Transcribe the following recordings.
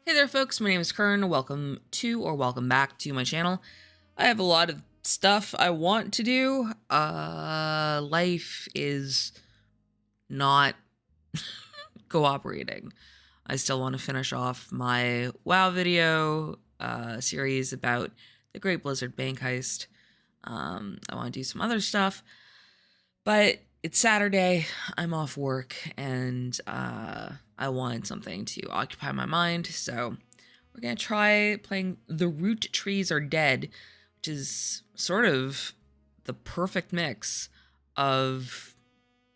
Hey there folks, my name is Kurn. Welcome to or welcome back to my channel. I have a lot of stuff I want to do. Life is not cooperating. I still want to finish off my WoW video series about the Great Blizzard Bank Heist. I want to do some other stuff, but it's Saturday, I'm off work, and I want something to occupy my mind, so we're going to try playing The Roottrees Are Dead, which is sort of the perfect mix of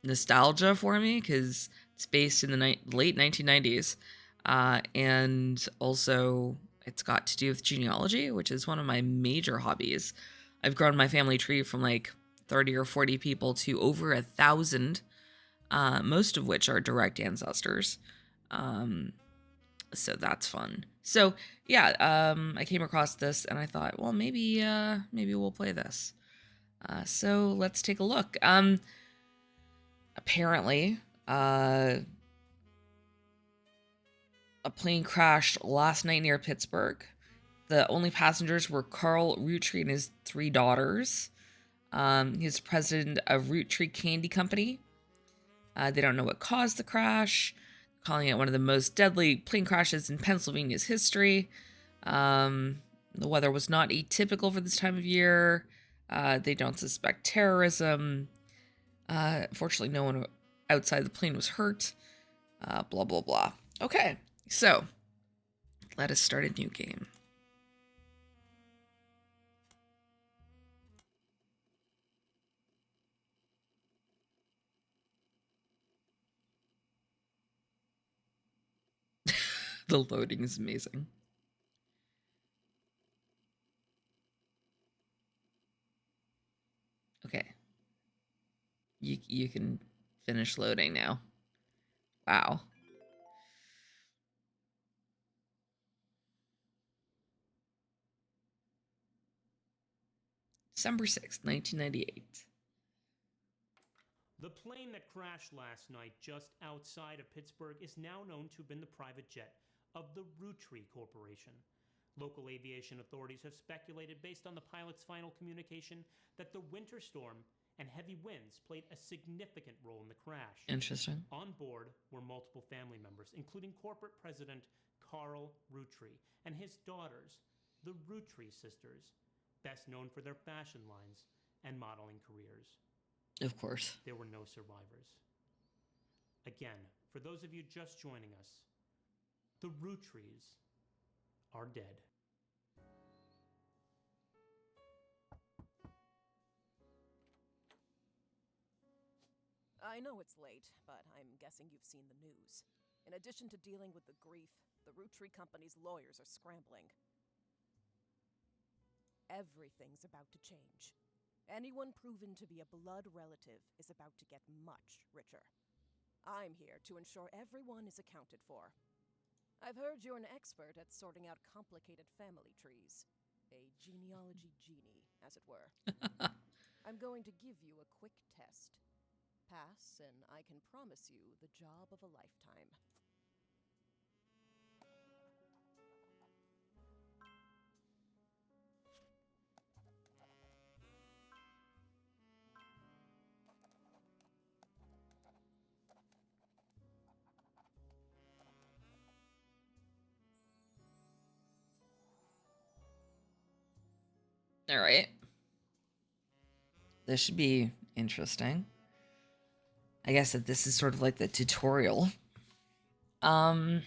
nostalgia for me, because it's based in the late 1990s, and also it's got to do with genealogy, which is one of my major hobbies. I've grown my family tree from like 30 or 40 people to over 1,000, most of which are direct ancestors. So that's fun. So yeah, I came across this and I thought, well, maybe we'll play this. So let's take a look. Apparently, a plane crashed last night near Pittsburgh. The only passengers were Carl Roottree and his 3 daughters. He's president of Roottrees Candy Company. They don't know what caused the crash, calling it one of the most deadly plane crashes in Pennsylvania's history. The weather was not atypical for this time of year. They don't suspect terrorism. Fortunately, no one outside the plane was hurt. Blah, blah, blah. Okay, so let us start a new game. The loading is amazing. Okay. You can finish loading now. Wow. December 6th, 1998. The plane that crashed last night just outside of Pittsburgh is now known to have been the private jet of the Roottrees Corporation. Local aviation authorities have speculated, based on the pilot's final communication, that the winter storm and heavy winds played a significant role in the crash. Interesting. On board were multiple family members, including corporate president Carl Roottrees and his daughters, the Roottrees sisters, best known for their fashion lines and modeling careers. Of course. There were no survivors. Again, for those of you just joining us, the Roottrees are dead. I know it's late, but I'm guessing you've seen the news. In addition to dealing with the grief, the Roottrees Company's lawyers are scrambling. Everything's about to change. Anyone proven to be a blood relative is about to get much richer. I'm here to ensure everyone is accounted for. I've heard you're an expert at sorting out complicated family trees. A genealogy genie, as it were. I'm going to give you a quick test. Pass, and I can promise you the job of a lifetime. All right. This should be interesting. I guess that this is sort of like the tutorial. Okay,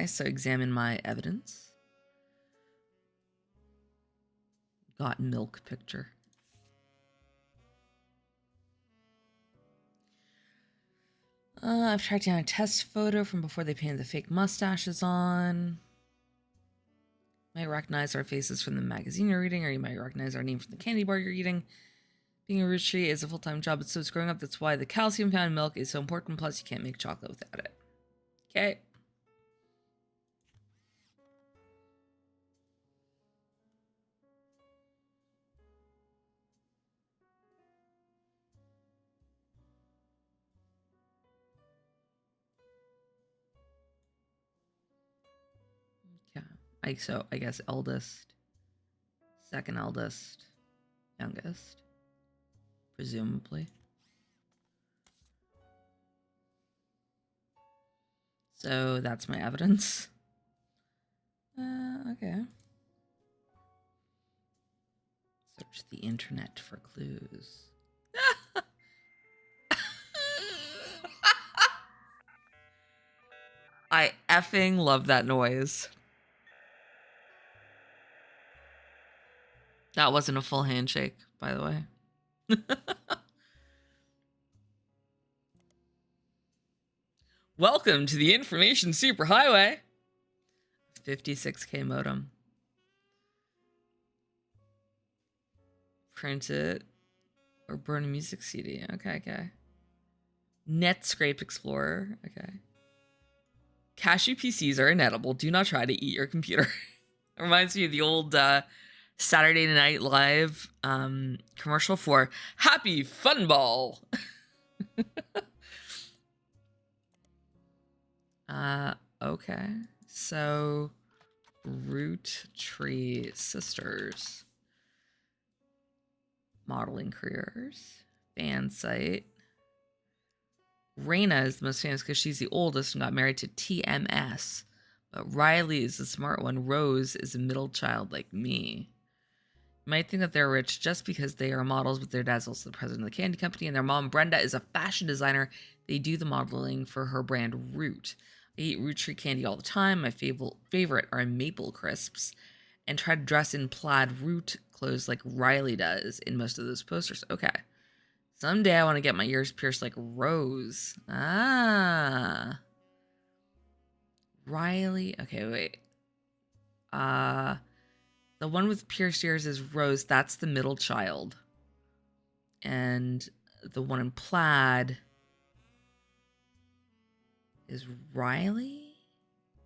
so examine my evidence. Got milk picture. I've tracked down a test photo from before they painted the fake mustaches on. Might recognize our faces from the magazine you're reading, or you might recognize our name from the candy bar you're eating. Being a Roottrees is a full-time job, but so is growing up. That's why the calcium found in milk is so important. Plus, you can't make chocolate without it. Okay. I guess eldest, second eldest, youngest, presumably. So that's my evidence. Okay. Search the internet for clues. I effing love that noise. That wasn't a full handshake, by the way. Welcome to the information superhighway. 56K modem. Print it or burn a music CD. Okay. Netscape Explorer. Okay. Cashew PCs are inedible. Do not try to eat your computer. It reminds me of the old Saturday Night Live commercial for Happy Fun Ball. Okay. So, Roottrees sisters. Modeling careers. Fan site. Raina is the most famous because she's the oldest and got married to TMS. But Riley is the smart one. Rose is a middle child like me. You might think that they're rich just because they are models, but their dad's also the president of the candy company, and their mom, Brenda, is a fashion designer. They do the modeling for her brand, Root. I eat Root Tree candy all the time. My favorite are maple crisps, and try to dress in plaid Root clothes like Riley does in most of those posters. Okay. Someday I want to get my ears pierced like Rose. Ah. Riley. Okay, wait. The one with pierced ears is Rose. That's the middle child. And the one in plaid is Riley?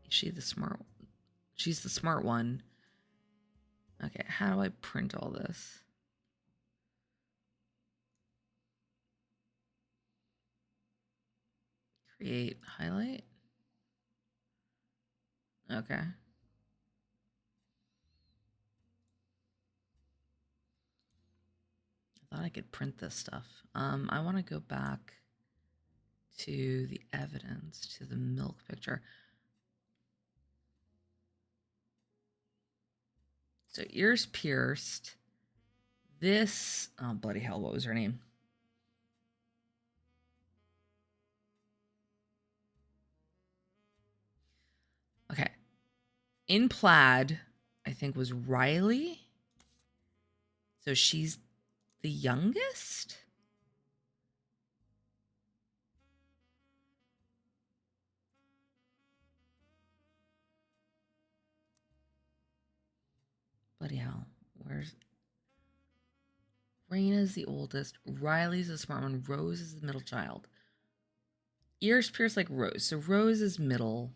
Is she the smart one? She's the smart one. Okay, how do I print all this? Create highlight. Okay. I thought I could print this stuff. I want to go back to the evidence, to the milk picture. So ears pierced. This, oh bloody hell, what was her name? Okay. In plaid, I think was Riley. So she's the youngest? Bloody hell. Where's... Raina's the oldest. Riley's the smart one. Rose is the middle child. Ears pierced like Rose. So Rose is middle.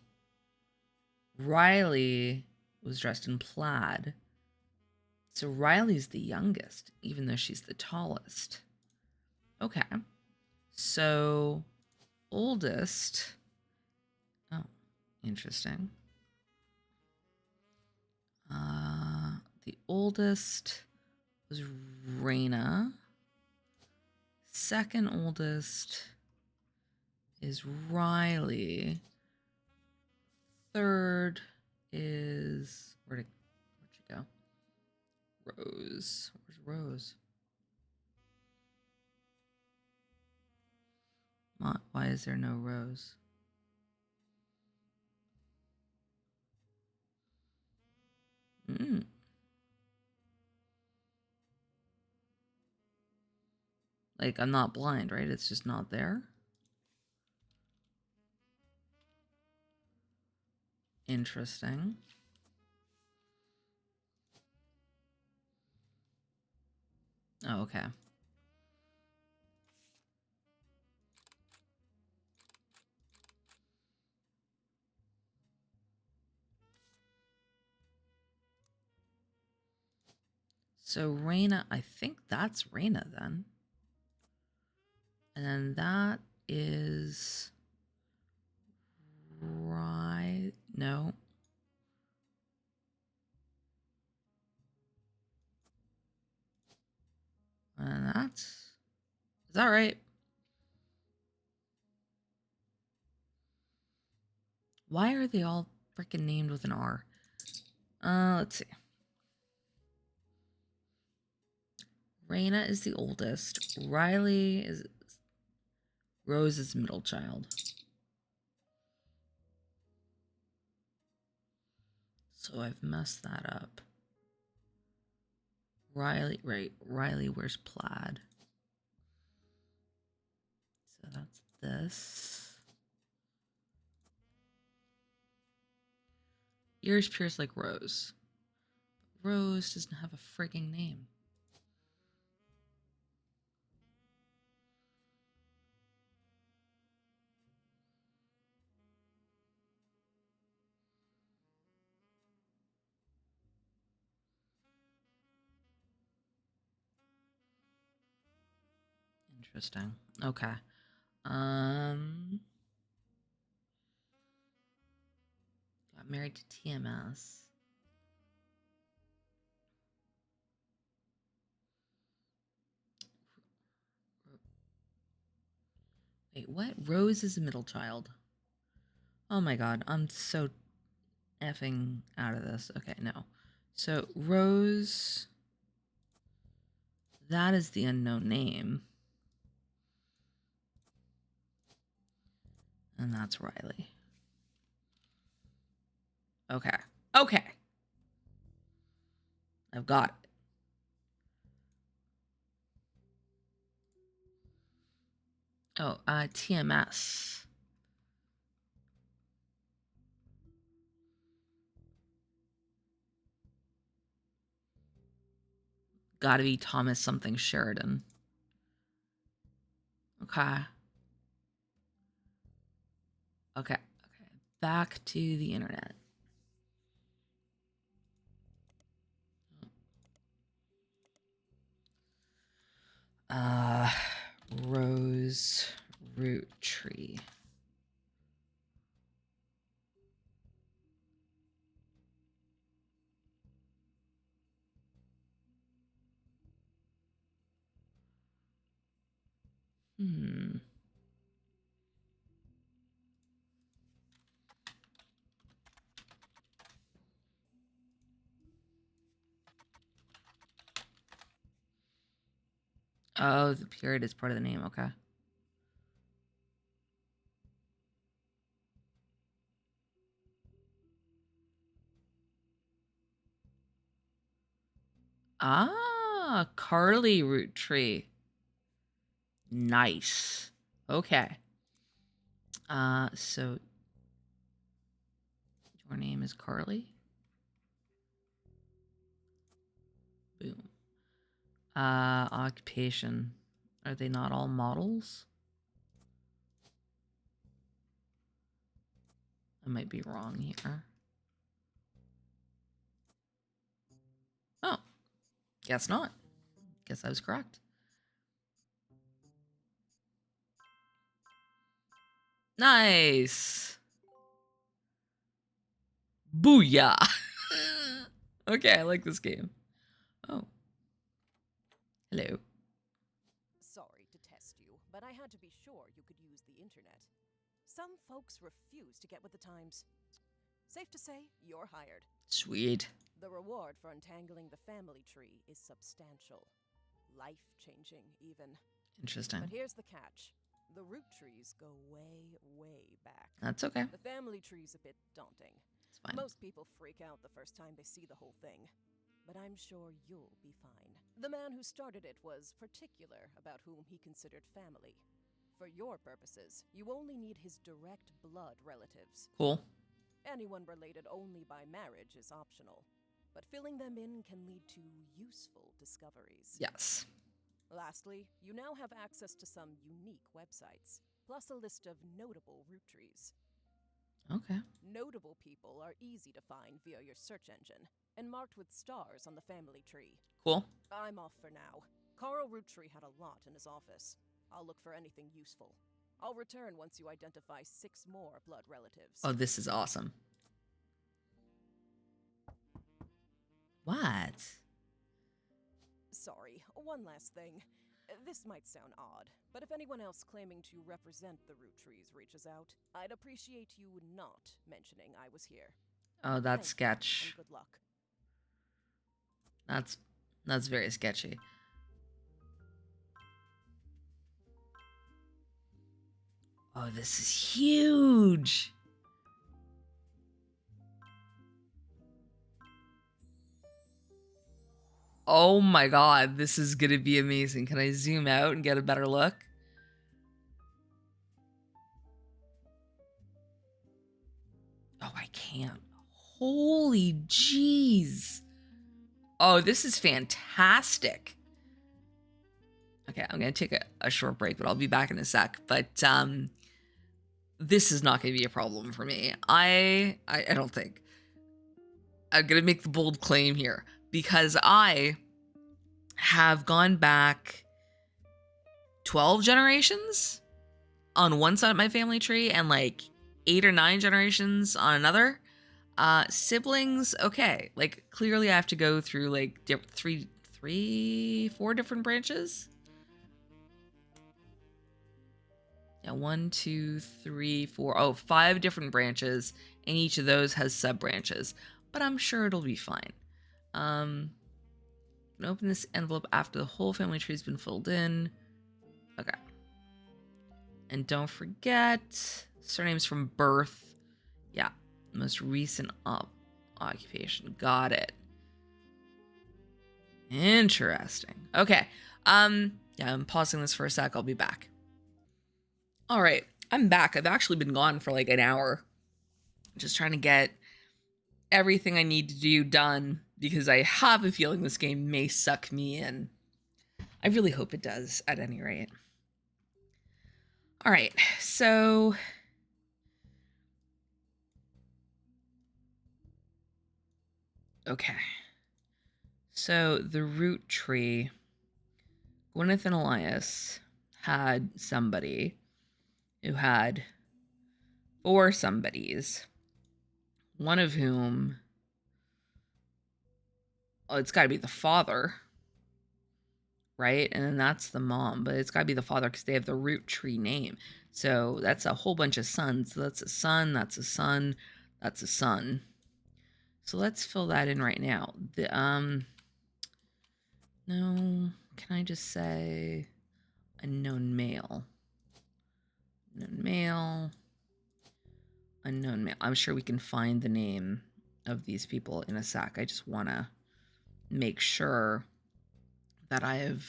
Riley was dressed in plaid. So Riley's the youngest, even though she's the tallest. Okay. So oldest. Oh, interesting. The oldest was Raina. Second oldest is Riley. Third is... Where'd you go? Rose. Where's Rose? Why is there no Rose? Like, I'm not blind, right? It's just not there. Interesting. Oh, okay. So Raina, I think that's Raina then. And then that is... Right... No. Is that right? Why are they all freaking named with an R? Let's see. Raina is the oldest. Riley is Rose's middle child. So I've messed that up. Riley, right. Riley wears plaid. So that's this. Ears pierced like Rose. But Rose doesn't have a frigging name. Interesting. Okay. Got married to TMS. Wait, what? Rose is a middle child. Oh my god, I'm so effing out of this. Okay, no. So, Rose... That is the unknown name. And that's Riley. Okay. Okay. I've got it. Oh, TMS. Gotta be Thomas something Sheridan. Okay. Okay. Back to the internet. Rose Roottrees. Oh, the period is part of the name. Okay. Ah, Carly Roottrees. Nice. Okay. So your name is Carly? Boom. Occupation. Are they not all models? I might be wrong here. Oh, guess not. Guess I was correct. Nice. Booyah. Okay, I like this game. Oh. Hello. Sorry to test you, but I had to be sure you could use the internet. Some folks refuse to get with the times. Safe to say, you're hired. Sweet. The reward for untangling the family tree is substantial. Life-changing, even. Interesting. But here's the catch. The Roottrees go way, way back. That's okay. The family tree's a bit daunting. It's fine. Most people freak out the first time they see the whole thing. But I'm sure you'll be fine. The man who started it was particular about whom he considered family. For your purposes, you only need his direct blood relatives. Cool. Anyone related only by marriage is optional, but filling them in can lead to useful discoveries. Yes. Lastly, you now have access to some unique websites, plus a list of notable Roottrees. Okay. Notable people are easy to find via your search engine, and marked with stars on the family tree. Cool. I'm off for now. Carl Roottree had a lot in his office. I'll look for anything useful. I'll return once you identify 6 more blood relatives. Oh, this is awesome. What? Sorry, one last thing. This might sound odd, but if anyone else claiming to represent the Roottrees reaches out, I'd appreciate you not mentioning I was here. Oh, that's Thank you, sketch. and good luck. That's very sketchy. Oh, this is huge. Oh my god, this is gonna be amazing. Can I zoom out and get a better look? Oh, I can't. Holy jeez. Oh, this is fantastic. Okay, I'm gonna take a short break, but I'll be back in a sec. But this is not gonna be a problem for me. I don't think. I'm gonna make the bold claim here because I have gone back 12 generations on one side of my family tree and like 8 or 9 generations on another. Siblings, okay. Like clearly I have to go through like 4 different branches. Yeah, 1, 2, 3, 4. Oh, 5 different branches, and each of those has sub branches. But I'm sure it'll be fine. I'm gonna open this envelope after the whole family tree has been filled in. Okay. And don't forget surnames from birth. Yeah, most recent occupation. Got it. Interesting. Okay. Yeah, I'm pausing this for a sec. I'll be back. All right, I'm back. I've actually been gone for like an hour, just trying to get everything I need to do done because I have a feeling this game may suck me in. I really hope it does, at any rate. All right, so okay. So the root tree, Gwyneth and Elias had somebody who had 4 somebodies, one of whom, oh, it's got to be the father, right? And then that's the mom, but it's got to be the father because they have the root tree name. So that's a whole bunch of sons. So that's a son, that's a son, that's a son. So let's fill that in right now. No, can I just say unknown male? Unknown male. Unknown male. I'm sure we can find the name of these people in a sec. I just want to make sure that I've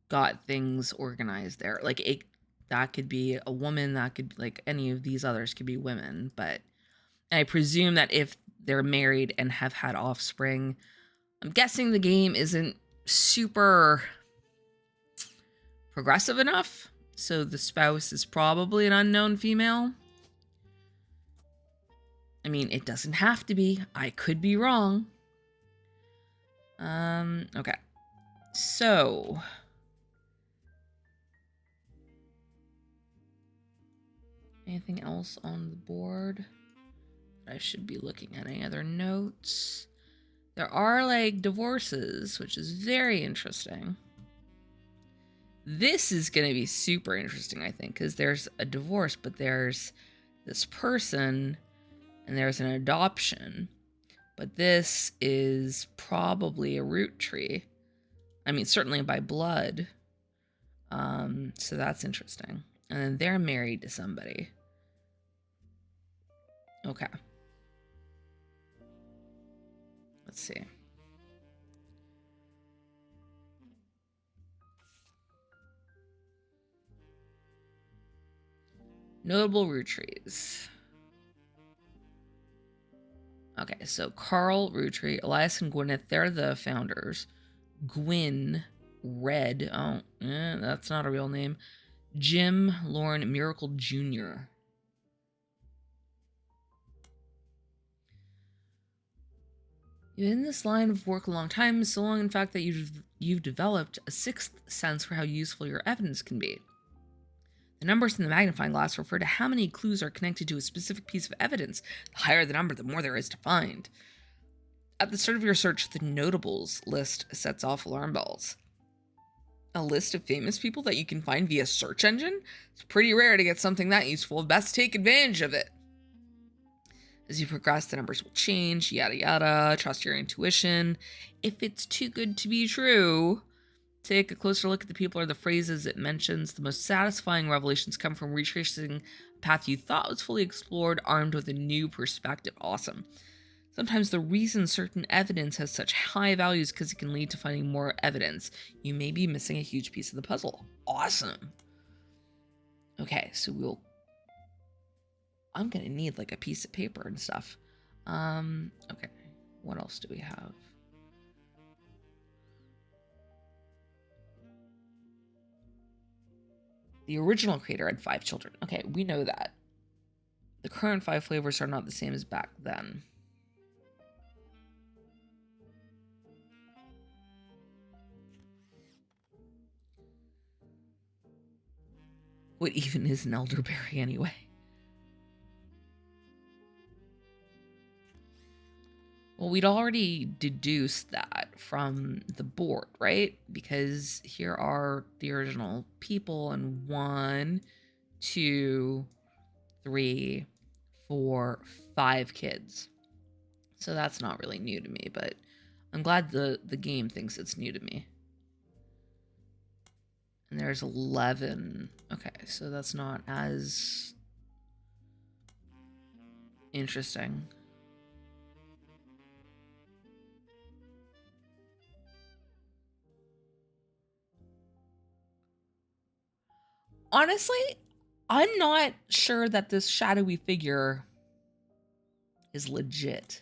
got things organized there. Like that could be a woman, that could be like any of these others could be women, but I presume that if they're married and have had offspring, I'm guessing the game isn't super progressive enough. So the spouse is probably an unknown female. I mean, it doesn't have to be. I could be wrong. Okay. So anything else on the board I should be looking at? Any other notes? There are like divorces, which is very interesting. This is going to be super interesting, I think, because there's a divorce, but there's this person and there's an adoption. But this is probably a root tree. I mean, certainly by blood. So that's interesting. And then they're married to somebody. Okay. Let's see. Notable Roottrees. Okay, so Carl Rootree, Elias and Gwyneth, they're the founders. Gwyn Red, that's not a real name. Jim Lauren Miracle Jr. You've been in this line of work a long time, so long in fact that you've developed a 6th sense for how useful your evidence can be. The numbers in the magnifying glass refer to how many clues are connected to a specific piece of evidence. The higher the number, the more there is to find. At the start of your search, the notables list sets off alarm bells. A list of famous people that you can find via search engine? It's pretty rare to get something that useful. Best take advantage of it. As you progress, the numbers will change, yada yada. Trust your intuition. If it's too good to be true, take a closer look at the people or the phrases it mentions. The most satisfying revelations come from retracing a path you thought was fully explored, armed with a new perspective. Awesome. Sometimes the reason certain evidence has such high values because it can lead to finding more evidence. You may be missing a huge piece of the puzzle. Awesome. Okay, so I'm gonna need like a piece of paper and stuff. Okay, what else do we have? The original creator had 5 children. Okay, we know that. The current 5 flavors are not the same as back then. What even is an elderberry anyway? Well, we'd already deduced that from the board, right? Because here are the original people and 1, 2, 3, 4, 5 kids. So that's not really new to me, but I'm glad the game thinks it's new to me. And there's 11. Okay, so that's not as interesting. Honestly, I'm not sure that this shadowy figure is legit.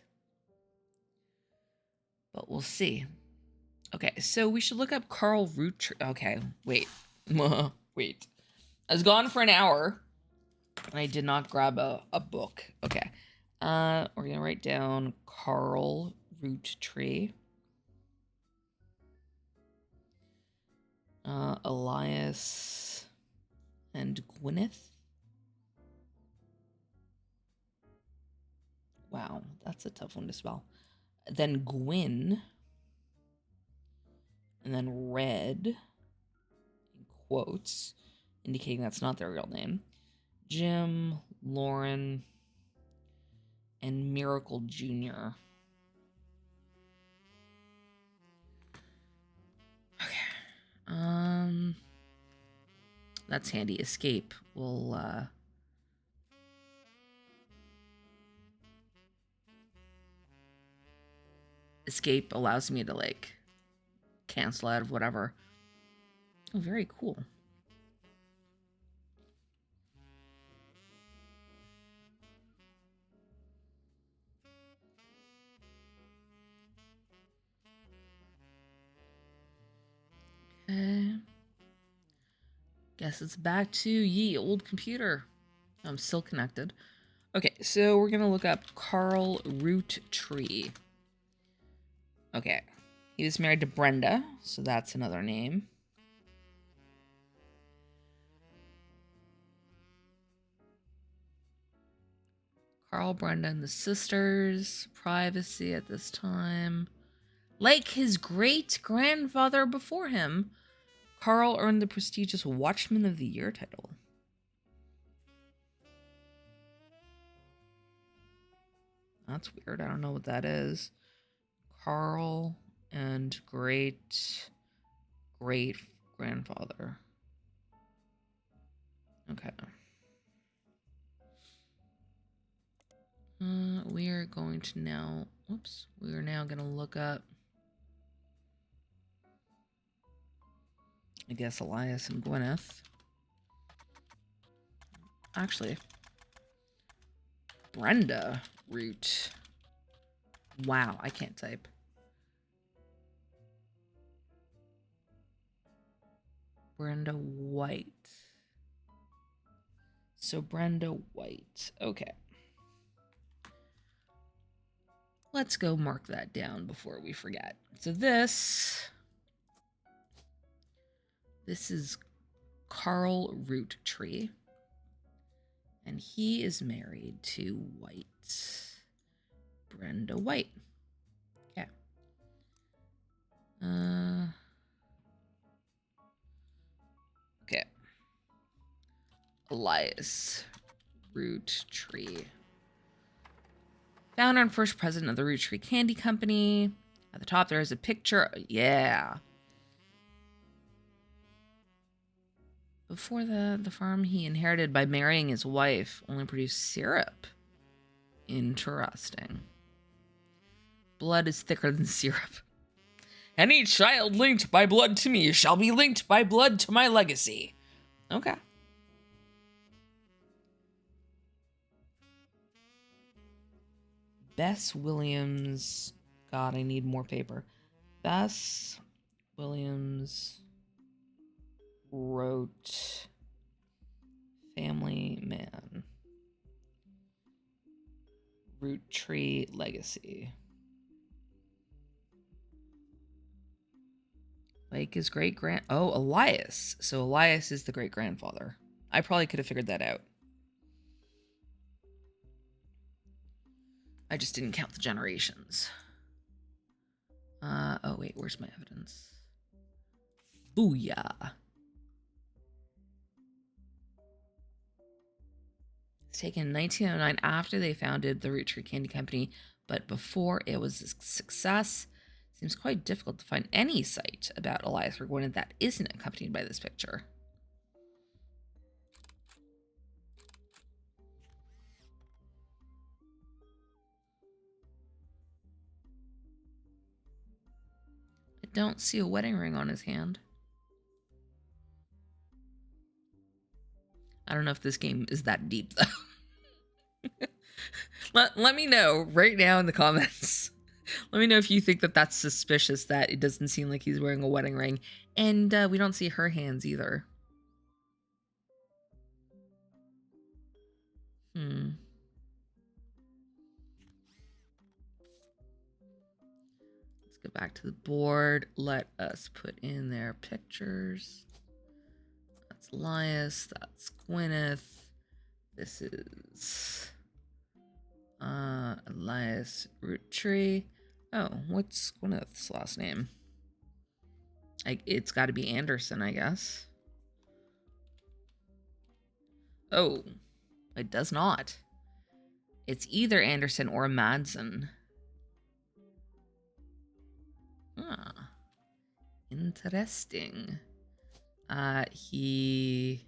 But we'll see. Okay, so we should look up Carl Roottrees. Okay, wait. Wait. I was gone for an hour, and I did not grab a book. Okay. We're going to write down Carl Roottrees. Elias and Gwyneth. Wow, that's a tough one to spell. Then Gwyn. And then Red, in quotes, indicating that's not their real name. Jim, Lauren, and Miracle Jr. Okay. That's handy. Escape will, Escape allows me to, like, cancel out of whatever. Oh, very cool. Okay. Guess it's back to ye old computer. I'm still connected. Okay, so we're gonna look up Carl Roottrees. Okay. He was married to Brenda, so that's another name. Carl, Brenda, and the sisters. Privacy at this time. Like his great-grandfather before him, Carl earned the prestigious Watchman of the Year title. That's weird. I don't know what that is. Carl and great-grandfather. Okay. We are going to now... Oops. We are now going to look up... I guess Elias and Gwyneth. Actually... Brenda Root. Wow, I can't type. Brenda White. So Brenda White. Okay. Let's go mark that down before we forget. So this is Carl Roottrees. And he is married to Brenda White. Okay. Elias Roottrees. Founder and first president of the Roottrees Candy Company. At the top, there is a picture. Yeah. Before the farm he inherited by marrying his wife only produced syrup. Interesting. Blood is thicker than syrup. Any child linked by blood to me shall be linked by blood to my legacy. Okay. Bess Williams. God, I need more paper. Bess Williams wrote Family Man. Roottrees Legacy. Like his oh, Elias. So Elias is the great-grandfather. I probably could have figured that out. I just didn't count the generations. Oh wait, where's my evidence? Booyah. It's taken in 1909 after they founded the Roottrees Candy Company, but before it was a success. Seems quite difficult to find any site about Elias or Gwyneth that isn't accompanied by this picture. I don't see a wedding ring on his hand. I don't know if this game is that deep, though. Let me know right now in the comments. Let me know if you think that that's suspicious, that it doesn't seem like he's wearing a wedding ring. And we don't see her hands either. Let's go back to the board. Let us put in their pictures. That's Elias. That's Gwyneth. This is Elias Roottrees. Oh, what's Gwyneth's last name? It's got to be Anderson, I guess. Oh, it does not. It's either Anderson or Madsen. Ah, interesting. He...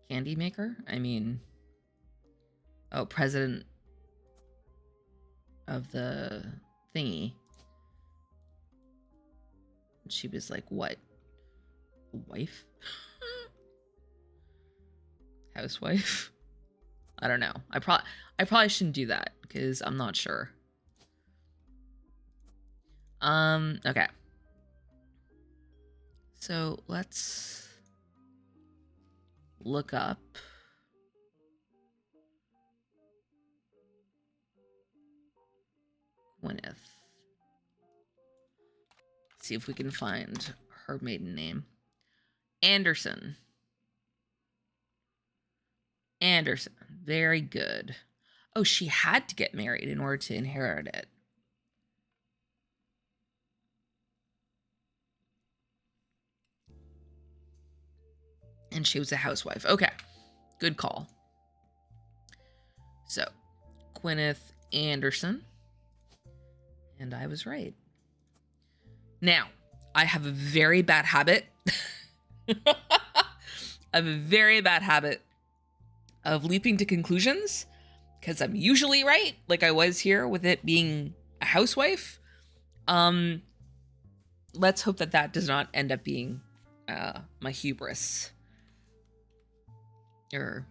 Candy maker? I mean... Oh, president of the thingy. She was like, what? Wife? Housewife? I don't know. I probably shouldn't do that because I'm not sure. Okay. So let's look up Gwyneth. See if we can find her maiden name. Anderson. Anderson. Very good. Oh, she had to get married in order to inherit it. And she was a housewife. Okay. Good call. So, Gwyneth Anderson. And I was right. Now, I have a very bad habit. I have a very bad habit of leaping to conclusions because I'm usually right, like I was here with it being a housewife. Let's hope that that does not end up being my hubris. Or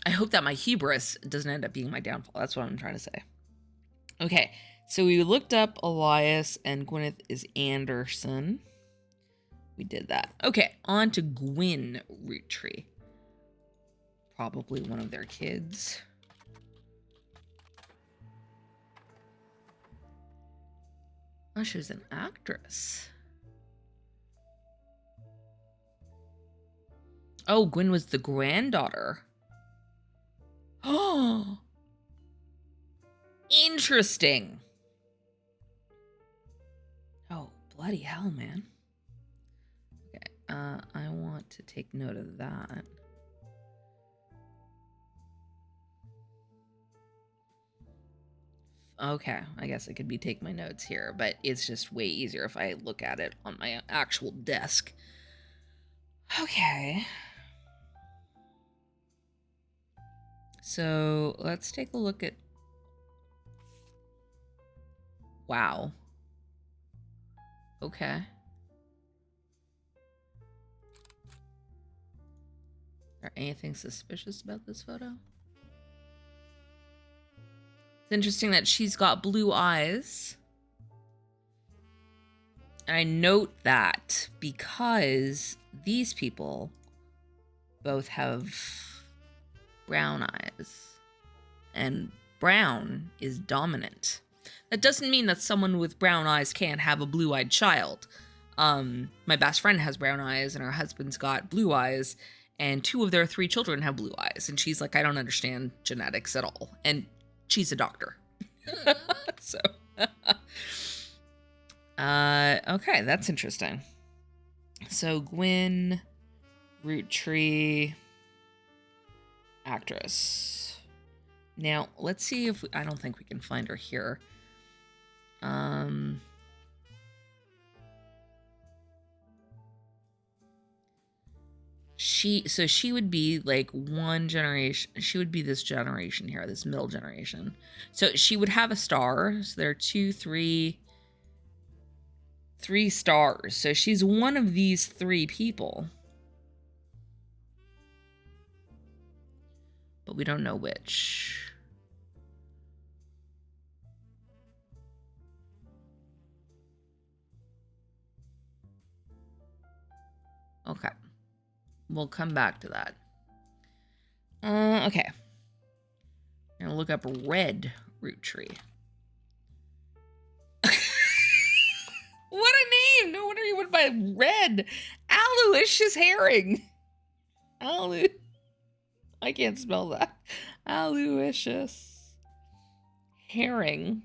I hope that my hubris doesn't end up being my downfall. That's what I'm trying to say. Okay, so we looked up Elias and Gwyneth is Anderson. We did that. Okay, on to Gwyn Roottrees. Probably one of their kids. Oh, she was an actress. Oh, Gwyn was the granddaughter. Oh, interesting. Bloody hell, man. Okay, I want to take note of that. Okay, I guess I could be taking my notes here, but it's just way easier if I look at it on my actual desk. Okay. So let's take a look at... Wow. Okay. Is there anything suspicious about this photo? It's interesting that she's got blue eyes. And I note that because these people both have brown eyes. And brown is dominant. That doesn't mean that someone with brown eyes can't have a blue-eyed child. My best friend has brown eyes and her husband's got blue eyes. And 2 of their 3 children have blue eyes. And she's like, I don't understand genetics at all. And she's a doctor. So, okay, that's interesting. So Gwyn, Roottrees, actress. Now, let's see if I don't think we can find her here. She would be like one generation. She would be this generation here, this middle generation. So she would have a star. So there are 2, 3 stars. So she's one of these 3 people. But we don't know which. Okay. We'll come back to that. Okay. I'm gonna look up red Roottrees. What a name! No wonder you went by red. Aloysius herring. I can't spell that. Aloysius herring.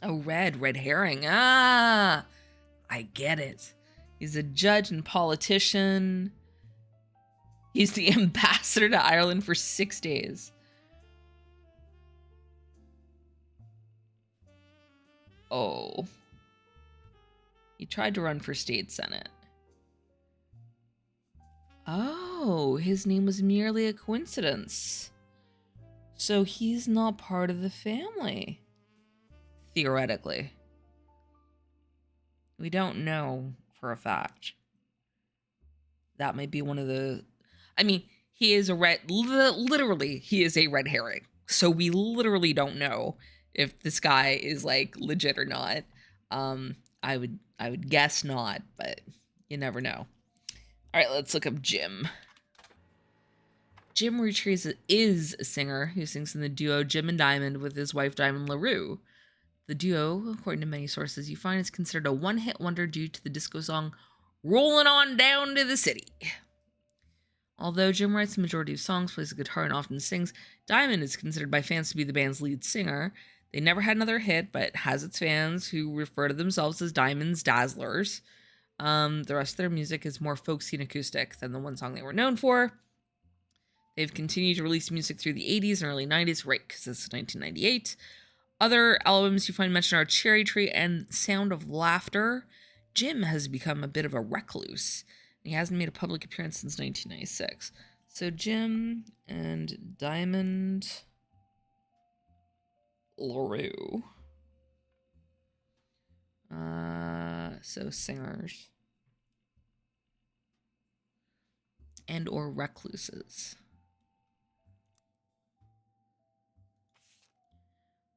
Oh, red herring. Ah, I get it. He's a judge and politician. He's the ambassador to Ireland for 6 days. Oh. He tried to run for state senate. Oh, his name was merely a coincidence. So he's not part of the family. Theoretically. We don't know for a fact. That might be one of the... I mean, he is a red... Literally, he is a red herring. So we literally don't know if this guy is, like, legit or not. I would guess not, but you never know. All right, let's look up Jim. Jim Roottrees is a singer who sings in the duo Jim and Diamond with his wife Diamond LaRue. The duo, according to many sources you find, is considered a one-hit wonder due to the disco song Rollin' On Down to the City. Although Jim writes the majority of songs, plays the guitar, and often sings, Diamond is considered by fans to be the band's lead singer. They never had another hit, but has its fans who refer to themselves as Diamond's Dazzlers. The rest of their music is more folksy and acoustic than the one song they were known for. They've continued to release music through the 80s and early 90s, right, because it's 1998. Other albums you find mentioned are Cherry Tree and Sound of Laughter. Jim has become a bit of a recluse. He hasn't made a public appearance since 1996. So Jim and Diamond LaRue. So singers. And or recluses.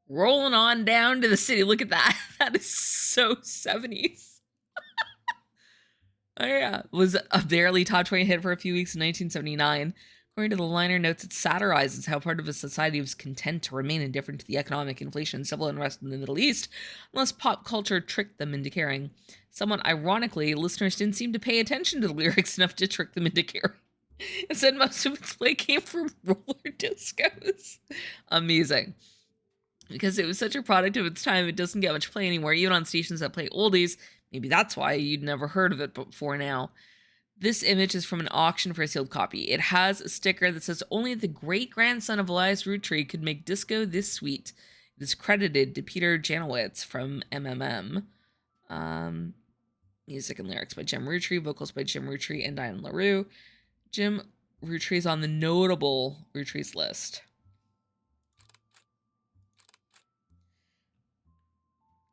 Rolling on down to the city. Look at that. That is so 70s. Oh yeah. Was a barely top 20 hit for a few weeks in 1979. According to the liner notes, it satirizes how part of a society was content to remain indifferent to the economic inflation and civil unrest in the Middle East, unless pop culture tricked them into caring. Somewhat ironically, listeners didn't seem to pay attention to the lyrics enough to trick them into caring. Instead, most of its play came from roller discos. Amazing. Because it was such a product of its time, it doesn't get much play anymore, even on stations that play oldies. Maybe that's why you'd never heard of it before now. This image is from an auction for a sealed copy. It has a sticker that says only the great-grandson of Elias Roottrees could make disco this sweet. It is credited to Peter Janowitz from MMM. Music and lyrics by Jim Roottrees, vocals by Jim Roottrees and Diane LaRue. Jim Roottrees on the notable Roottrees list.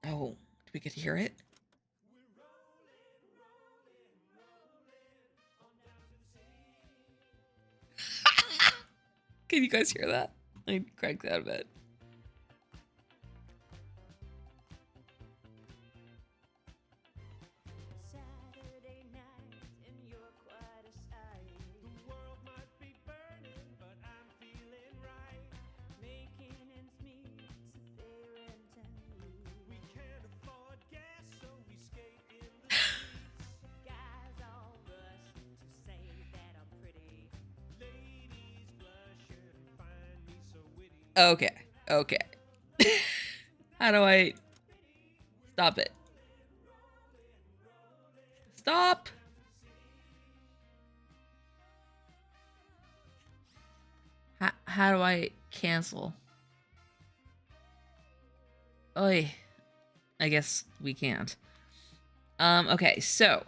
Oh, do we get to hear it? Can you guys hear that? I cranked that a bit. Saturday night and you're quite a sight. The world might be burning, but I'm feeling right. Making ends meet, so pay rent and eat. We can't afford gas, so we skate in the streets. Guys all rush to say that I'm pretty. Ladies blush and find me so witty. Okay. How do I stop it? Stop. How do I cancel? Oy. I guess we can't. Okay, so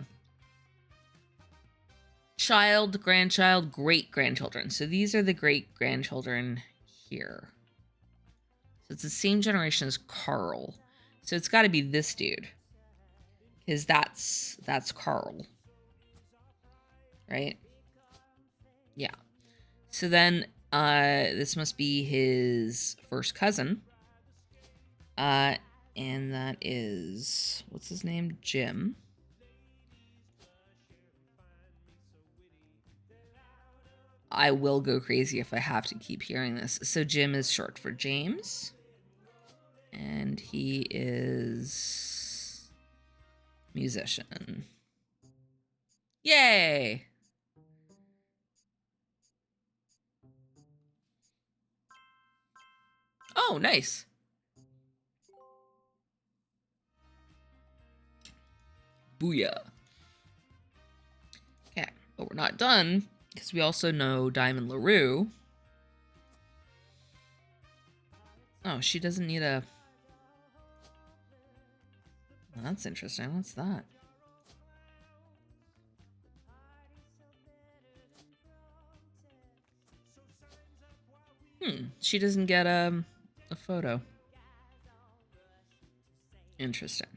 child, grandchild, great-grandchildren. So these are the great-grandchildren here. So it's the same generation as Carl. So it's got to be this dude. Because that's Carl. Right? Yeah. So then this must be his first cousin. And that is, what's his name? Jim. I will go crazy if I have to keep hearing this. So Jim is short for James. And he is musician. Yay! Oh, nice. Booyah. Okay, but we're not done, because we also know Diamond LaRue. Oh, she doesn't need a... Well, that's interesting. What's that? She doesn't get a photo. Interesting.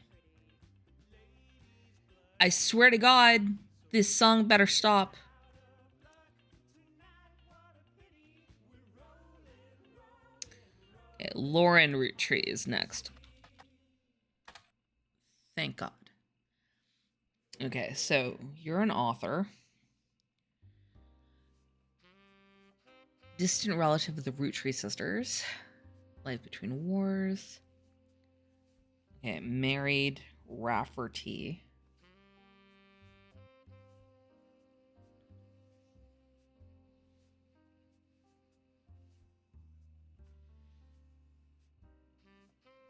I swear to God, this song better stop. Okay, Lauren Roottrees next. Thank God. Okay, so you're an author. Distant relative of the Roottrees sisters. Life between wars. Okay, married Rafferty.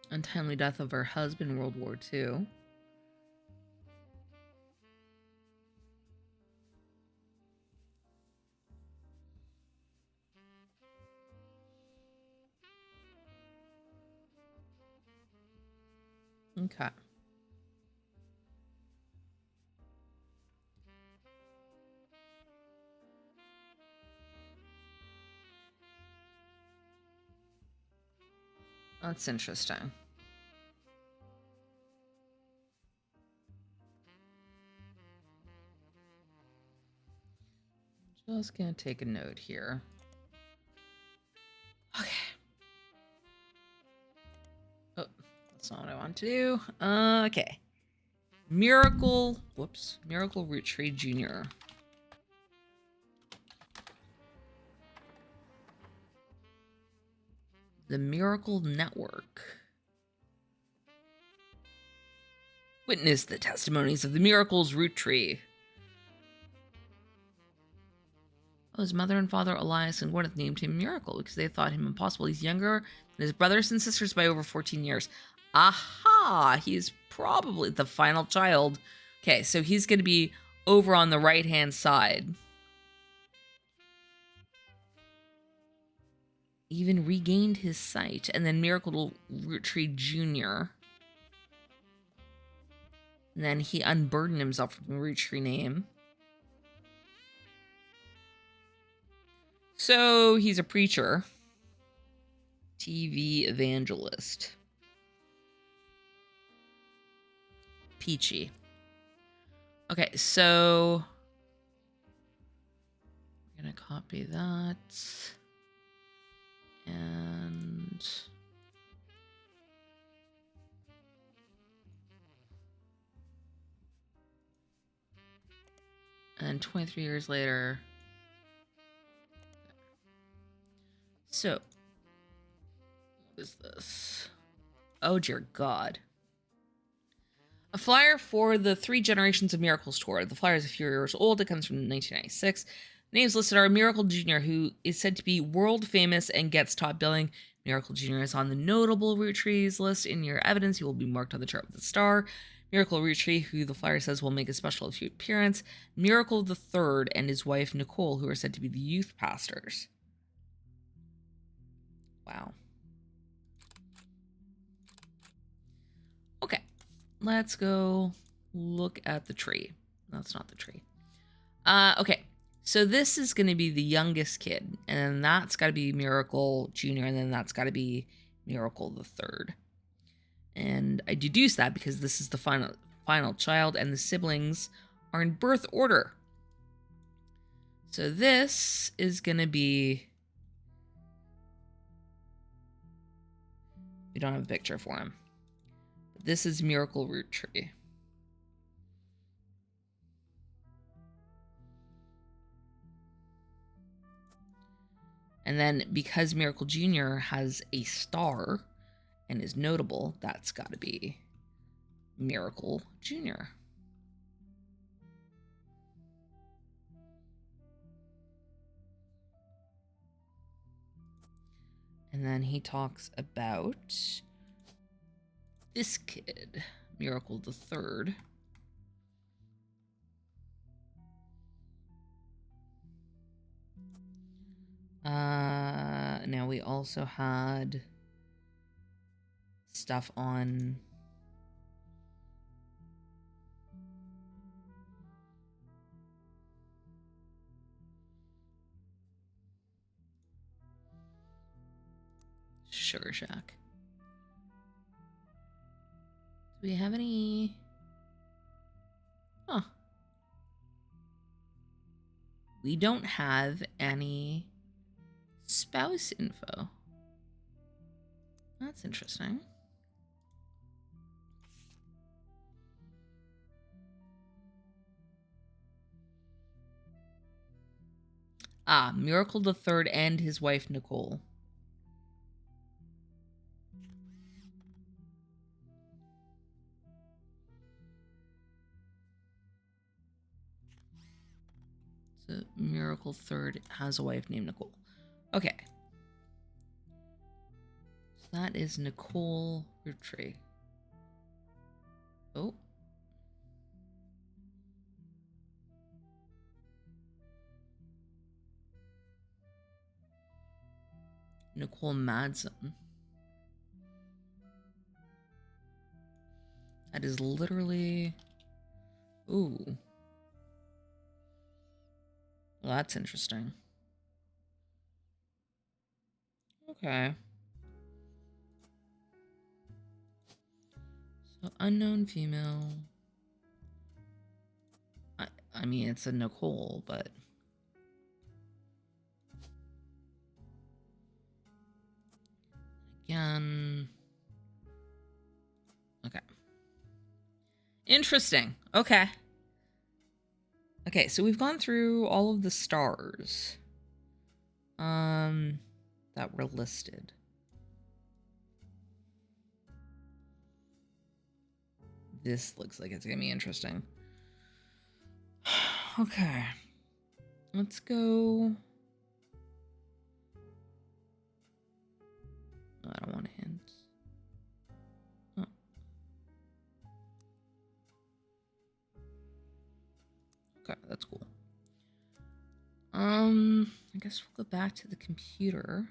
Untimely death of her husband in World War II. Okay. That's interesting. Just gonna take a note here. Okay. Oh, that's not what I want to do. Okay. Miracle Roottrees Jr. The Miracle Network. Witness the testimonies of the Miracles Roottrees. Oh, his mother and father, Elias and Gwyneth, named him Miracle because they thought him impossible. He's younger than his brothers and sisters by over 14 years. Aha! He's probably the final child. Okay, so he's going to be over on the right-hand side. Even regained his sight. And then Miracle Roottrees Jr. And then he unburdened himself from the Roottrees name. So he's a preacher. TV evangelist. Peachy. Okay, so we're going to copy that. And 23 years later. So, what is this? Oh, dear God. A flyer for the 3 Generations of Miracles tour. The flyer is a few years old. It comes from 1996. The names listed are Miracle Jr., who is said to be world famous and gets top billing. Miracle Jr. is on the notable Roottrees list. In your evidence, he will be marked on the chart with a star. Miracle Roottrees, who the flyer says will make a special appearance. Miracle the Third and his wife Nicole, who are said to be the youth pastors. Wow. Okay, let's go look at the tree. That's not the tree. Okay, so this is going to be the youngest kid, and then that's got to be Miracle Jr., and then that's got to be Miracle the Third. And I deduce that because this is the final child, and the siblings are in birth order. So this is going to be... We don't have a picture for him. This is Miracle Roottrees. And then because Miracle Jr. has a star and is notable, that's got to be Miracle Jr. And then he talks about this kid, Miracle the Third. Now we also had stuff on Sugar Shack. Do we have any? Huh. We don't have any spouse info. That's interesting. Ah, Miracle the Third and his wife Nicole. So Miracle Third has a wife named Nicole. Okay. So that is Nicole Roottrees. Oh. Nicole Madsen. That is literally... Ooh. Well, that's interesting. Okay. So, unknown female. I mean, it's a Nicole, but... Again... Okay. Interesting. Okay. Okay, so we've gone through all of the stars. That were listed. This looks like it's gonna be interesting. Okay. Let's go. I don't want to hint. Oh. I guess we'll go back to the computer.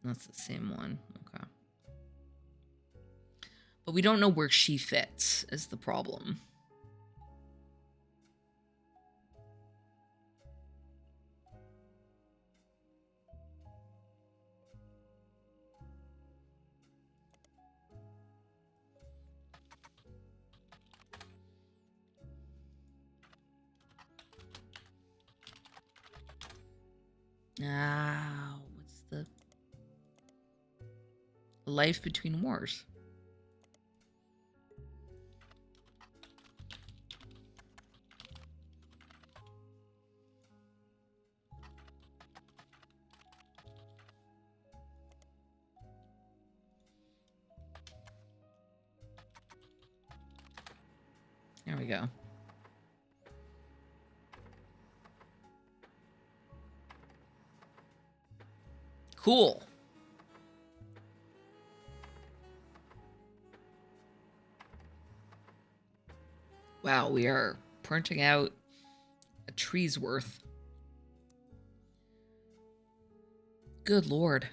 That's the same one. Okay. But we don't know where she fits, is the problem. What's the life between wars? There we go. Cool. Wow, we are printing out a tree's worth. Good Lord.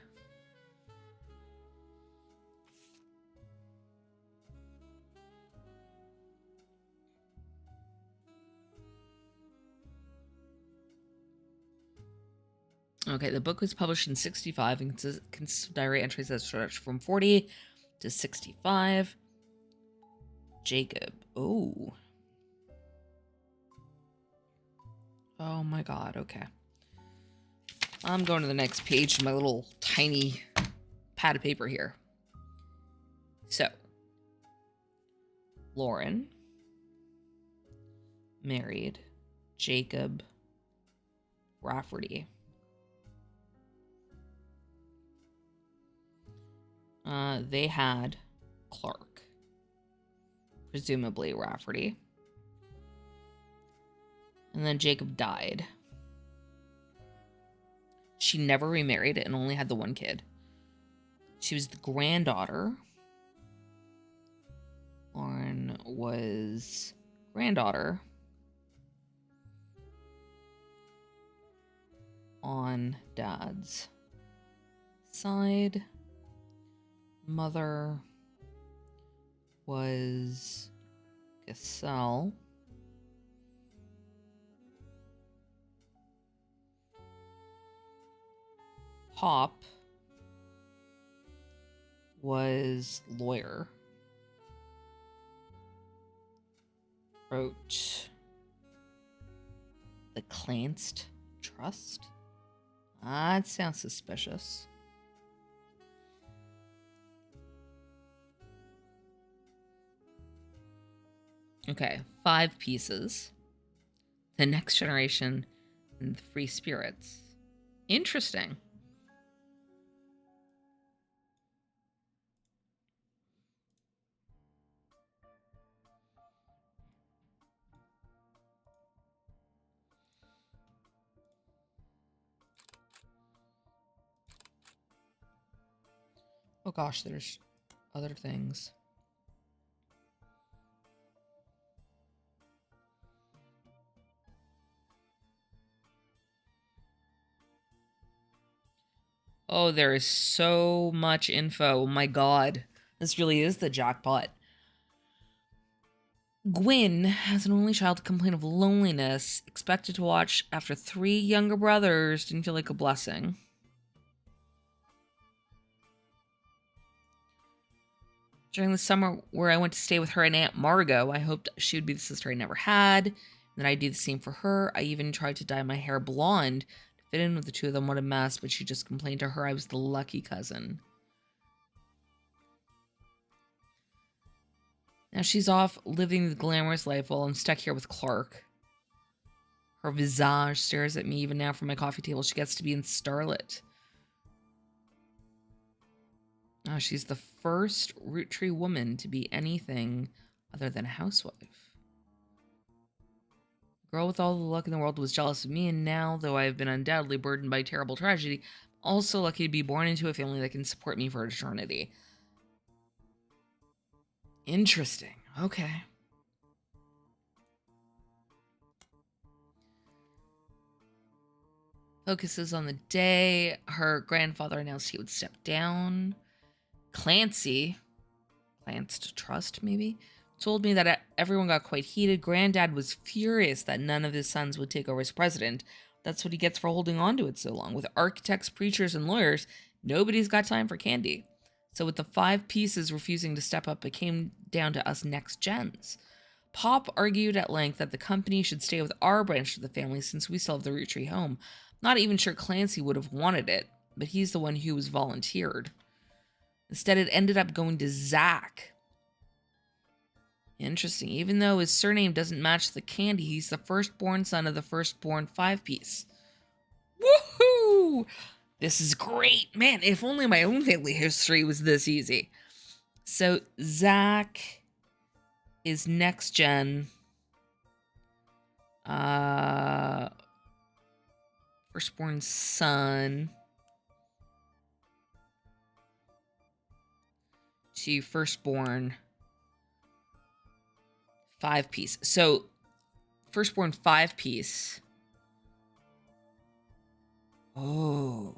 Okay, the book was published in 65 and consists of diary entries that stretch from 40 to 65. Jacob. Oh. Oh my god, okay. I'm going to the next page in my little tiny pad of paper here. So, Lauren married Jacob Rafferty. They had Clark, presumably Rafferty. And then Jacob died. She never remarried and only had the one kid. She was the granddaughter. Lauren was granddaughter on dad's side. Mother was Giselle. Pop was lawyer. Wrote the Clanst Trust. That sounds suspicious. Okay, 5 pieces. The Next Generation and the Free Spirits. Interesting. Oh gosh, there's other things. Oh, there is so much info. Oh my god. This really is the jackpot. Gwyn has an only child to complain of loneliness, expected to watch after 3 younger brothers. Didn't feel like a blessing. During the summer where I went to stay with her and Aunt Margot, I hoped she would be the sister I never had, and that I'd do the same for her. I even tried to dye my hair blonde to fit in with the two of them. What a mess, but she just complained to her I was the lucky cousin. Now she's off living the glamorous life while I'm stuck here with Clark. Her visage stares at me even now from my coffee table. She gets to be in starlet. Oh, she's the first Roottrees woman to be anything other than a housewife. Girl with all the luck in the world was jealous of me, and now, though I have been undoubtedly burdened by terrible tragedy, I'm also lucky to be born into a family that can support me for eternity. Interesting. Okay. Focuses on the day her grandfather announced he would step down. Clancy to trust, maybe, told me that everyone got quite heated. Granddad was furious that none of his sons would take over as president. That's what he gets for holding on to it so long. With architects, preachers, and lawyers, nobody's got time for candy. So with the 5 pieces refusing to step up, it came down to us next gens. Pop argued at length that the company should stay with our branch of the family since we still have the Roottrees home. Not even sure Clancy would have wanted it, but he's the one who was volunteered. Instead, it ended up going to Zach. Interesting. Even though his surname doesn't match the candy, he's the firstborn son of the firstborn 5-piece. Woohoo! This is great. Man, if only my own family history was this easy. So, Zach is next gen. Firstborn son to firstborn 5-piece. So, firstborn 5-piece. Oh.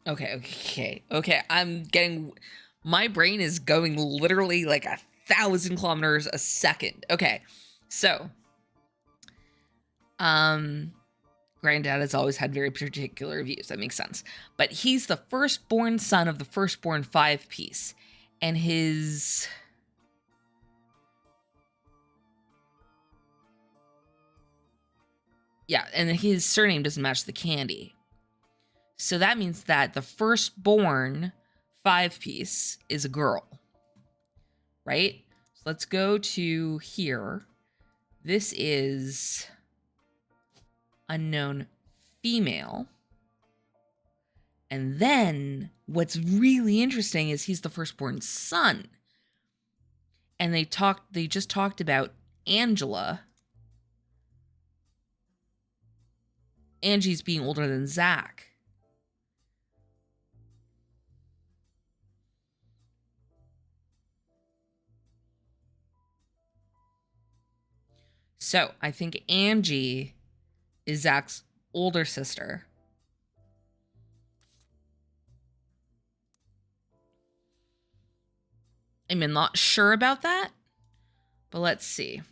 Okay. I'm getting... My brain is going literally like 1,000 kilometers a second. Okay. So, Granddad has always had very particular views. That makes sense. But he's the firstborn son of the firstborn 5-piece. And his... Yeah, and his surname doesn't match the candy. So that means that the firstborn 5-piece is a girl. Right? So let's go to here. This is... unknown female. And then what's really interesting is he's the firstborn son. And they just talked about Angela. Angie's being older than Zach. So I think Angie is Zach's older sister. I'm not sure about that, but let's see.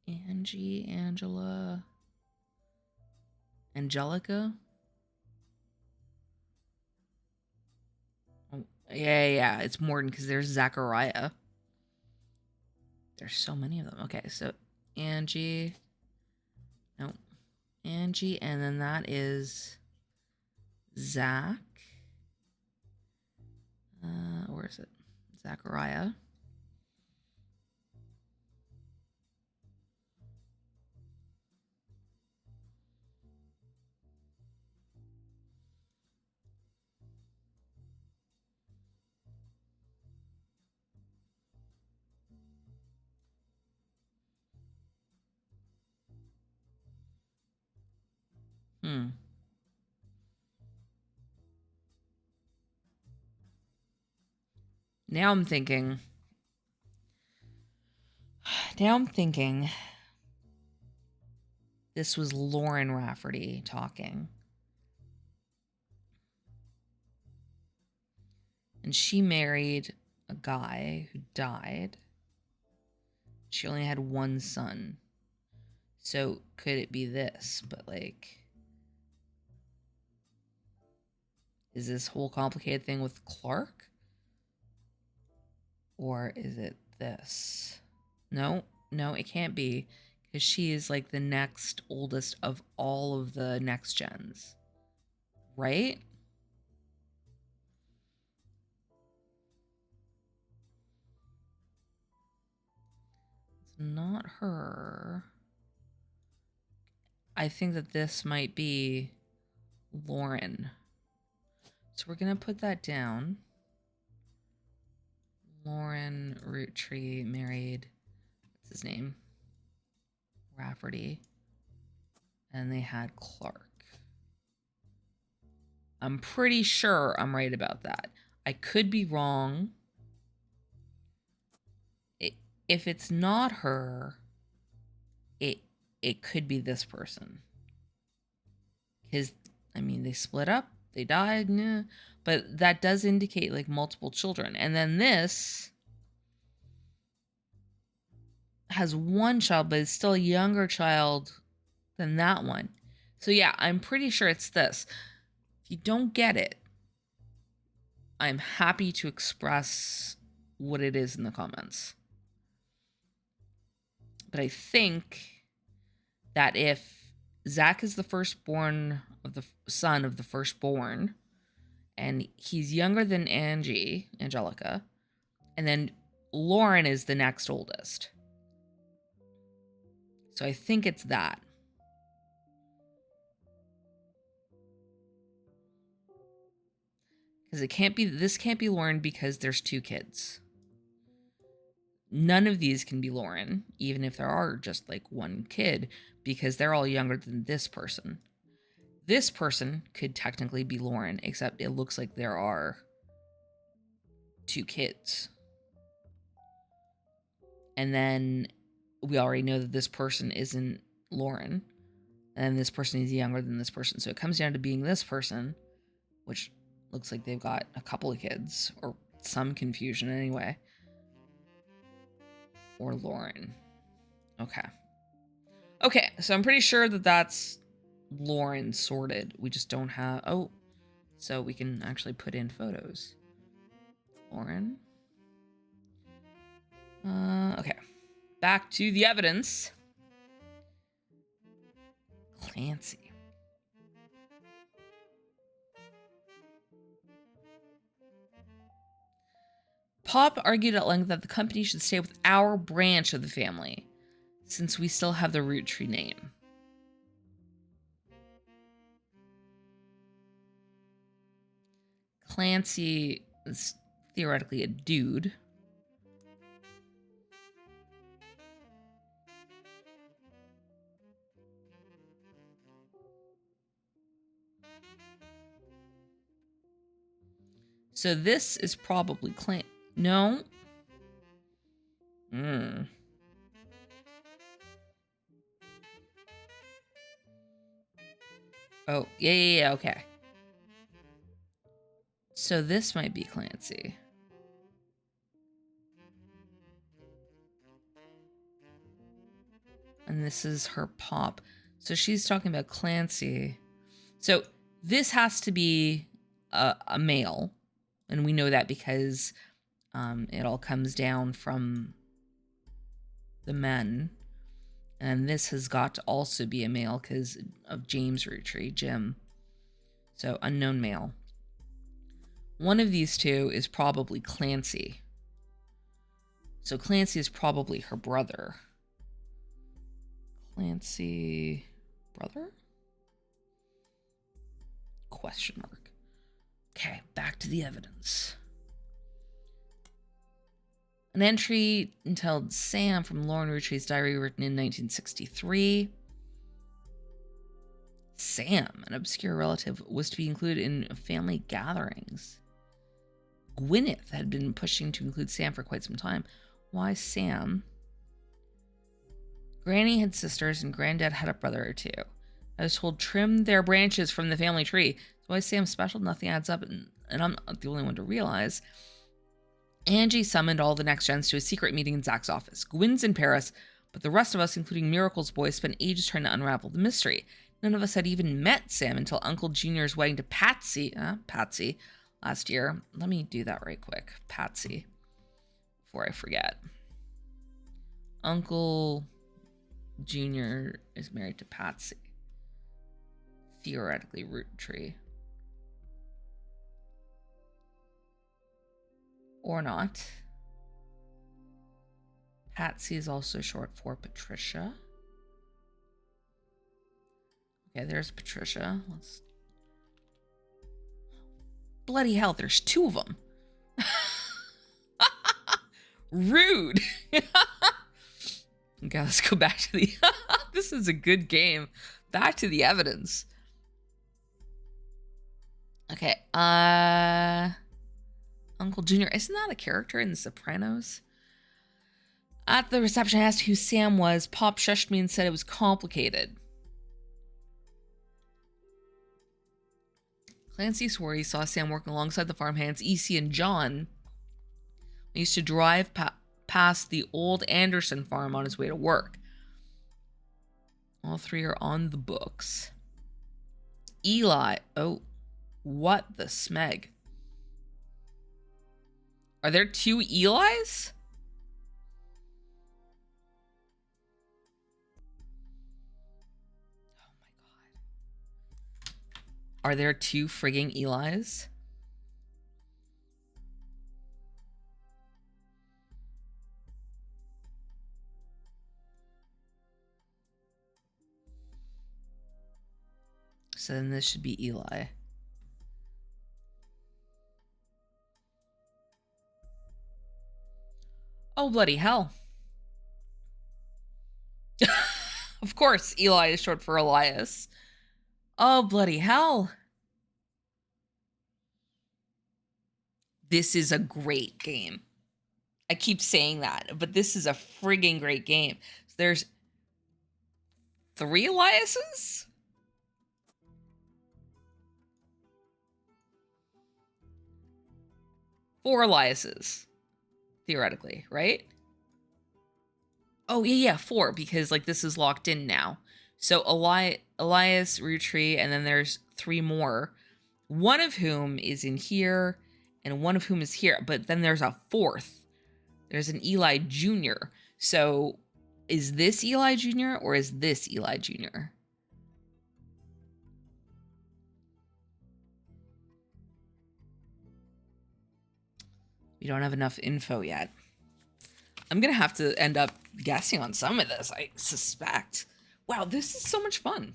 Angie, Angela, Angelica. Oh, yeah. It's Morton because there's Zachariah. There's so many of them. Okay, so Angie. No. Angie, and then that is Zach. Where is it? Zachariah. Now I'm thinking this was Lauren Rafferty talking. And she married a guy who died. She only had one son. So could it be this? But like, is this whole complicated thing with Clark? Or is it this? No, it can't be. Because she is like the next oldest of all of the next gens. Right? It's not her. I think that this might be Lauren. So we're going to put that down. Lauren Roottree married, what's his name? Rafferty. And they had Clark. I'm pretty sure I'm right about that. I could be wrong. If it's not her, it could be this person. Because, I mean, they split up, they died, but that does indicate like multiple children. And then this has one child, but it's still a younger child than that one. So yeah, I'm pretty sure it's this. If you don't get it, I'm happy to express what it is in the comments. But I think that if Zach is the firstborn of the son of the firstborn, and he's younger than Angelica, and then Lauren is the next oldest. So I think it's that. Because this can't be Lauren because there's 2 kids. None of these can be Lauren, even if there are just like 1 kid, because they're all younger than this person. This person could technically be Lauren, except it looks like there are 2 kids. And then we already know that this person isn't Lauren, and this person is younger than this person. So it comes down to being this person, which looks like they've got a couple of kids, or some confusion anyway. Or Lauren. Okay, so I'm pretty sure that that's Lauren sorted. We just don't have... Oh, so we can actually put in photos. Lauren. Okay. Back to the evidence. Clancy. Pop argued at length that the company should stay with our branch of the family, since we still have the Roottree name. Clancy is theoretically a dude. So this is probably No. Oh, yeah, okay. So this might be Clancy. And this is her Pop. So she's talking about Clancy. So this has to be a male. And we know that because it all comes down from the men. And this has got to also be a male because of James Roottree, Jim. So unknown male. One of these 2 is probably Clancy. So Clancy is probably her brother. Clancy... brother? Question mark. Okay, back to the evidence. An entry entitled Sam from Lauren Roottree's diary written in 1963. Sam, an obscure relative, was to be included in family gatherings. Gwyneth had been pushing to include Sam for quite some time. Why Sam? Granny had sisters and Granddad had a brother or 2. I was told trim their branches from the family tree. So why is Sam special? Nothing adds up, and I'm not the only one to realize. Angie summoned all the next gens to a secret meeting in Zach's office. Gwyn's in Paris, but the rest of us, including Miracle's boy, spent ages trying to unravel the mystery. None of us had even met Sam until Uncle Junior's wedding to Patsy last year. Let me do that right quick. Patsy. Before I forget. Uncle Junior is married to Patsy. Theoretically, Roottree. Or not. Patsy is also short for Patricia. Okay, there's Patricia. Let's Bloody hell, there's 2 of them. Rude. Okay, let's go back to the... This is a good game. Back to the evidence. Okay, Uncle Junior. Isn't that a character in The Sopranos? At the reception, I asked who Sam was. Pop shushed me and said it was complicated. Clancy swore he saw Sam working alongside the farmhands, EC and John. He used to drive past the old Anderson farm on his way to work. All 3 are on the books. Eli. Oh, what the smeg? Are there 2 Elis? Oh my god. Are there 2 frigging Elis? So then this should be Eli. Oh, bloody hell. Of course, Eli is short for Elias. Oh, bloody hell. This is a great game. I keep saying that, but this is a frigging great game. So there's 3 Eliases? Four Eliases, theoretically, right? Oh, yeah, 4, because, like, this is locked in now. So, Elias, Roottrees, and then there's 3 more, one of whom is in here, and one of whom is here, but then there's a 4th. There's an Eli Jr. So, is this Eli Jr., or is this Eli Jr.? We don't have enough info yet. I'm going to have to end up guessing on some of this, I suspect. Wow, this is so much fun.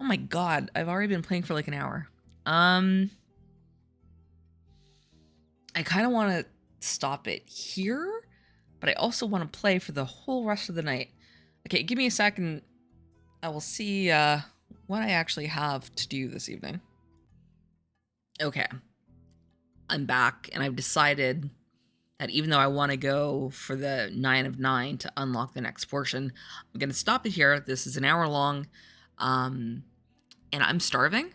Oh my god, I've already been playing for like an hour. I kind of want to stop it here, but I also want to play for the whole rest of the night. Okay, give me a second. I will see what I actually have to do this evening. Okay. I'm back, and I've decided that even though I want to go for the 9 of 9 to unlock the next portion, I'm going to stop it here. This is an hour long, and I'm starving,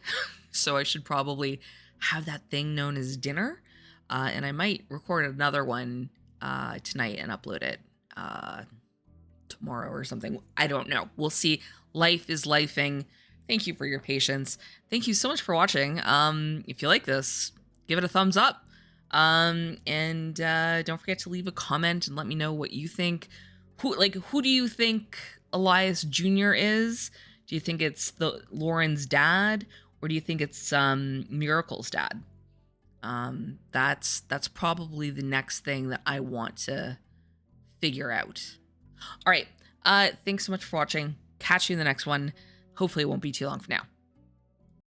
so I should probably have that thing known as dinner, and I might record another one tonight and upload it tomorrow or something. I don't know. We'll see. Life is lifing. Thank you for your patience. Thank you so much for watching. If you like this, give it a thumbs up. And don't forget to leave a comment and let me know what you think. Who do you think Elias Jr. is? Do you think it's Lauren's dad, or do you think it's Miracle's dad? That's probably the next thing that I want to figure out. All right. Thanks so much for watching. Catch you in the next one. Hopefully it won't be too long for now.